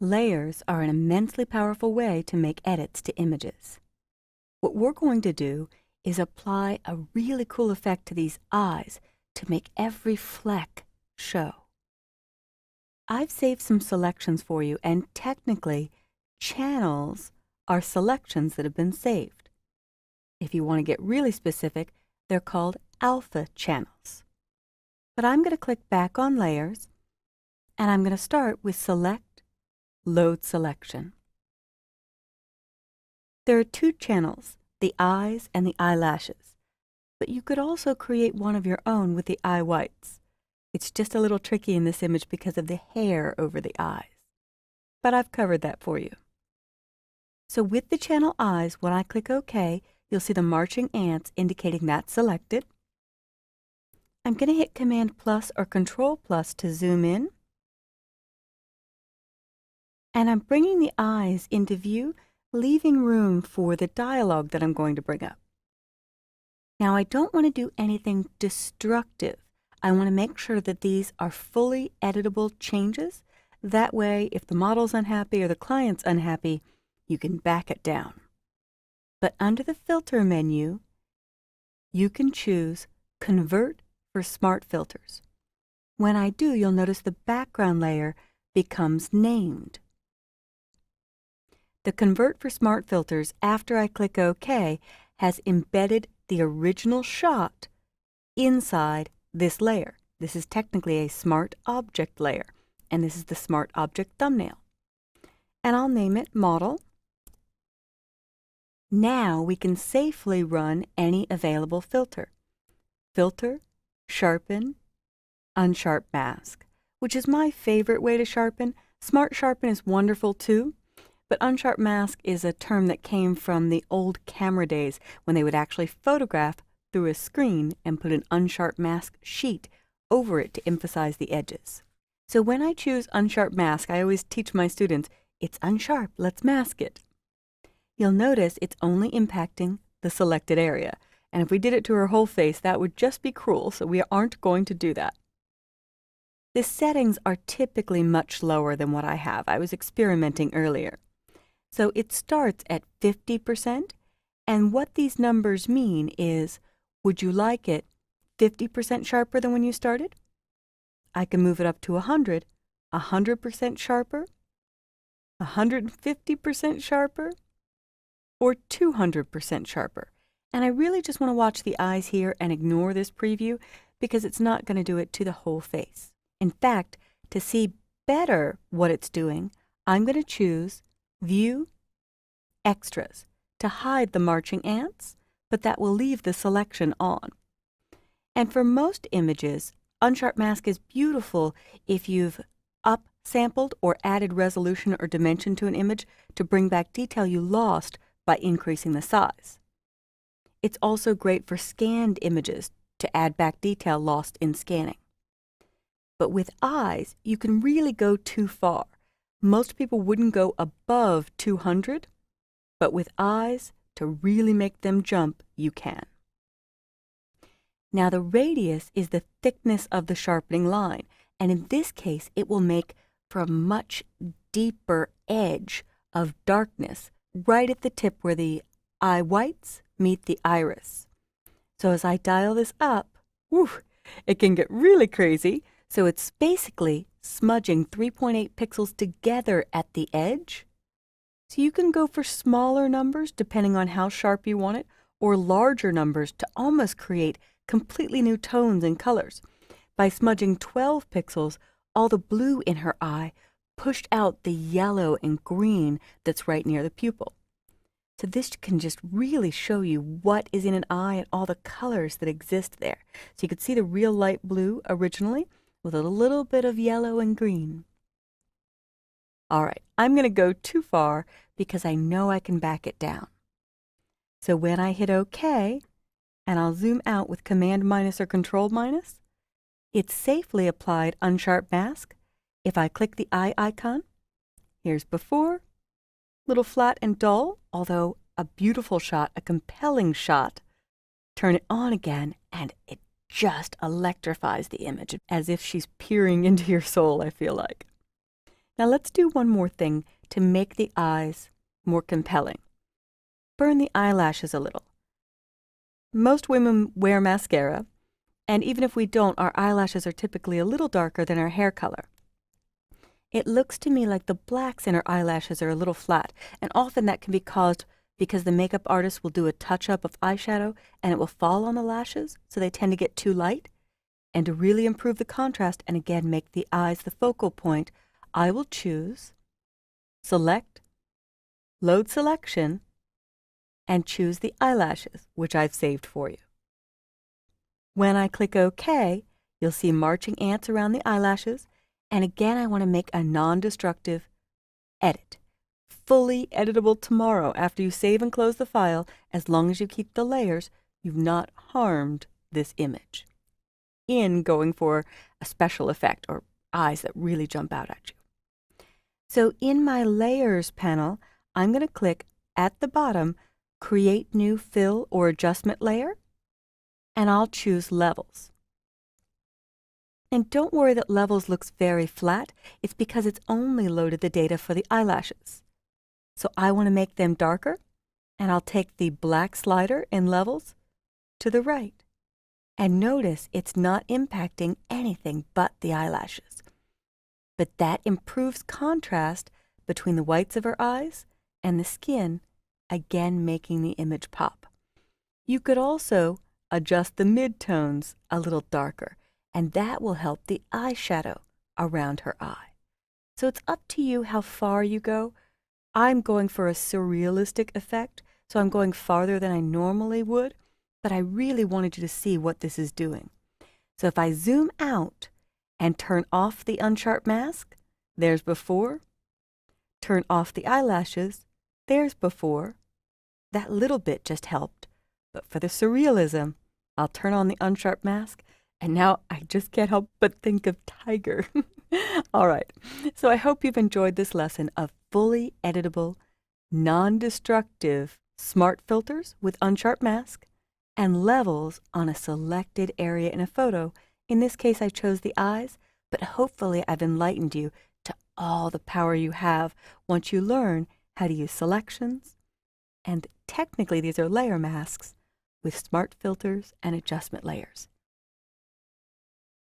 Layers are an immensely powerful way to make edits to images. What we're going to do is apply a really cool effect to these eyes to make every fleck show. I've saved some selections for you, and technically, channels are selections that have been saved. If you want to get really specific, they're called alpha channels. But I'm going to click back on Layers, and I'm going to start with Select, Load Selection. There are two channels, the eyes and the eyelashes, but you could also create one of your own with the eye whites. It's just a little tricky in this image because of the hair over the eyes, but I've covered that for you. So with the channel eyes, when I click OK, you'll see the marching ants indicating that's selected. I'm going to hit Command plus or Control plus to zoom in. And I'm bringing the eyes into view, leaving room for the dialogue that I'm going to bring up. Now, I don't want to do anything destructive. I want to make sure that these are fully editable changes. That way, if the model's unhappy or the client's unhappy, you can back it down. But under the Filter menu, you can choose Convert for Smart Filters. When I do, you'll notice the background layer becomes named. The Convert for Smart Filters, after I click OK, has embedded the original shot inside this layer. This is technically a Smart Object layer, and this is the Smart Object thumbnail. And I'll name it Model. Now we can safely run any available filter. Filter, Sharpen, Unsharp Mask, which is my favorite way to sharpen. Smart Sharpen is wonderful too, but Unsharp Mask is a term that came from the old camera days when they would actually photograph through a screen and put an unsharp mask sheet over it to emphasize the edges. So when I choose Unsharp Mask, I always teach my students, it's unsharp, let's mask it. You'll notice it's only impacting the selected area. And if we did it to her whole face, that would just be cruel, so we aren't going to do that. The settings are typically much lower than what I have. I was experimenting earlier. So it starts at 50%, and what these numbers mean is, would you like it 50% sharper than when you started? I can move it up to 100% sharper, 150% sharper, or 200% sharper. And I really just want to watch the eyes here and ignore this preview because it's not going to do it to the whole face. In fact, to see better what it's doing, I'm going to choose View, Extras to hide the marching ants, but that will leave the selection on. And for most images, Unsharp Mask is beautiful if you've upsampled or added resolution or dimension to an image to bring back detail you lost by increasing the size. It's also great for scanned images to add back detail lost in scanning. But with eyes, you can really go too far. Most people wouldn't go above 200, but with eyes, to really make them jump, you can. Now the radius is the thickness of the sharpening line, and in this case, it will make for a much deeper edge of darkness right at the tip where the eye whites meet the iris. So as I dial this up, it can get really crazy. So it's basically smudging 3.8 pixels together at the edge. So you can go for smaller numbers depending on how sharp you want it, or larger numbers to almost create completely new tones and colors. By smudging 12 pixels, all the blue in her eye pushed out the yellow and green that's right near the pupil. So this can just really show you what is in an eye and all the colors that exist there. So you could see the real light blue originally with a little bit of yellow and green. All right, I'm going to go too far because I know I can back it down. So when I hit OK, and I'll zoom out with Command minus or Control minus, it's safely applied Unsharp Mask. If I click the eye icon, here's before, little flat and dull, although a beautiful shot, a compelling shot. Turn it on again, and it just electrifies the image, as if she's peering into your soul, I feel like. Now let's do one more thing to make the eyes more compelling. Burn the eyelashes a little. Most women wear mascara, and even if we don't, our eyelashes are typically a little darker than our hair color. It looks to me like the blacks in our eyelashes are a little flat, and often that can be caused because the makeup artist will do a touch-up of eyeshadow and it will fall on the lashes, so they tend to get too light. And to really improve the contrast and again make the eyes the focal point, I will choose Select, Load Selection, and choose the eyelashes, which I've saved for you. When I click OK, you'll see marching ants around the eyelashes, and again I want to make a non-destructive edit. Fully editable tomorrow after you save and close the file. As long as you keep the layers, you've not harmed this image in going for a special effect or eyes that really jump out at you. So in my Layers panel, I'm going to click at the bottom, Create New Fill or Adjustment Layer, and I'll choose Levels. And don't worry that Levels looks very flat. It's because it's only loaded the data for the eyelashes. So I want to make them darker, and I'll take the black slider in Levels to the right. And notice it's not impacting anything but the eyelashes. But that improves contrast between the whites of her eyes and the skin, again making the image pop. You could also adjust the midtones a little darker, and that will help the eyeshadow around her eye. So it's up to you how far you go. I'm going for a surrealistic effect, so I'm going farther than I normally would, but I really wanted you to see what this is doing. So if I zoom out and turn off the unsharp mask, there's before. Turn off the eyelashes, there's before. That little bit just helped, but for the surrealism, I'll turn on the unsharp mask, and now I just can't help but think of Tiger. All right, so I hope you've enjoyed this lesson of fully editable, non-destructive smart filters with unsharp mask and levels on a selected area in a photo. In this case, I chose the eyes, but hopefully I've enlightened you to all the power you have once you learn how to use selections. And technically, these are layer masks with smart filters and adjustment layers.